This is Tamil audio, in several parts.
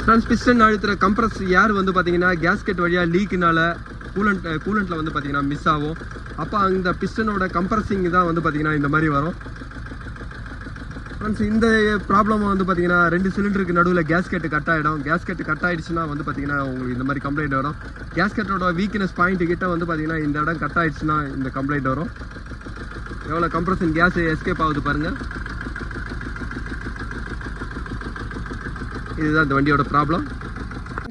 ஃப்ரெண்ட்ஸ் பிஸ்டன் அழுத்துற கம்ப்ரஸ் ஏர் வந்து பார்த்தீங்கன்னா கேஸ்கெட் வழியாக லீக்குனால கூலண்ட்டில் வந்து பார்த்தீங்கன்னா மிஸ் ஆகும். அப்போ அந்த பிஸ்டனோட கம்ப்ரஸிங் தான் வந்து பார்த்தீங்கன்னா இந்த மாதிரி வரும். ஃப்ரெண்ட்ஸ் இந்த ப்ராப்ளம் வந்து பார்த்தீங்கன்னா 2 சிலிண்டருக்கு நடுவில் கேஸ்கெட்டு கட் ஆகிடும். கேஸ்கெட்டு கட் ஆகிடுச்சுன்னா வந்து பார்த்தீங்கன்னா உங்களுக்கு இந்த மாதிரி கம்ப்ளைண்ட் வரும். கேஸ்கெட்டோட வீக்னஸ் பாயிண்ட்டு கிட்ட வந்து பார்த்தீங்கன்னா இந்த இடம் கட் ஆகிடுச்சுன்னா இந்த கம்ப்ளைண்ட் வரும். எவ்வளோ கம்ப்ரஷன் கேஸ் எஸ்கேப் ஆகுது பாருங்கள். இதுதான் இந்த வண்டியோட ப்ராப்ளம்.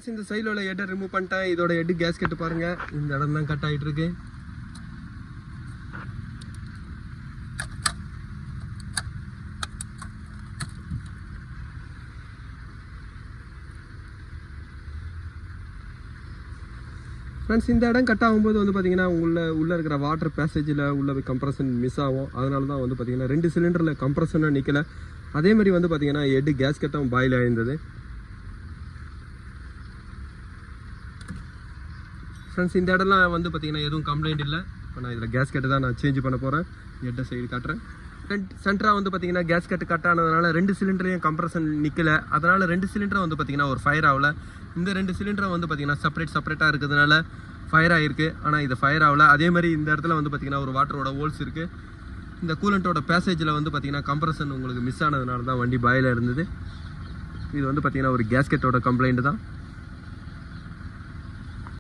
இந்த சைடில் உள்ள ஹெட்டை ரிமூவ் பண்ணிட்டேன். இதோட ஹெட் கேஸ்கெட்டு பாருங்கள், இந்த இடம் தான் கட் ஆகிட்டு இருக்கு. ஃப்ரெண்ட்ஸ் இந்த இடம் கட் ஆகும்போது வந்து பார்த்தீங்கன்னா உள்ளே இருக்கிற வாட்டர் பேசேஜில் உள்ள கம்ப்ரஷன் மிஸ் ஆகும். அதனால தான் வந்து பார்த்தீங்கன்னா 2 சிலிண்டரில் கம்ப்ரஷனும் நிற்கலை. அதே மாதிரி வந்து பார்த்தீங்கன்னா ஹெட் கேஸ்கெட்டும் பாயில் ஆயிருந்தது. ஃப்ரெண்ட்ஸ் இந்த இடம்லாம் வந்து பார்த்தீங்கன்னா எதுவும் கம்ப்ளைண்ட் இல்லை. இப்போ நான் இதில் கேஸ்கெட்டு தான் நான் சேஞ்ச் பண்ண போகிறேன். ஹெட்டை சைடு காட்டுறேன். சென்டராக வந்து பார்த்தீங்கன்னா கேஸ்கெட்டு கட் ஆனதுனால 2 சிலிண்டரையும் கம்ப்ரஷன் நிற்கலை. அதனால் 2 சிலிண்டரும் வந்து பார்த்தீங்கன்னா ஒரு ஃபயர் ஆகலை. இந்த 2 சிலிண்டரும் வந்து பார்த்தீங்கன்னா செப்பரேட்டாக இருக்கிறதுனால ஃபயர் ஆகிருக்கு. ஆனால் இது ஃபயர் ஆகலை. அதே மாதிரி இந்த இடத்துல வந்து பார்த்தீங்கன்னா ஒரு வாட்டரோட ஹோல்ஸ் இருக்குது. இந்த கூலண்ட்டோட பேசேஜில் வந்து பார்த்தீங்கன்னா கம்ப்ரஷன் உங்களுக்கு மிஸ் ஆனதுனால தான் வண்டி பாயில் இருந்தது. இது வந்து பார்த்தீங்கன்னா ஒரு கேஸ்கெட்டோட கம்ப்ளைண்ட் தான்.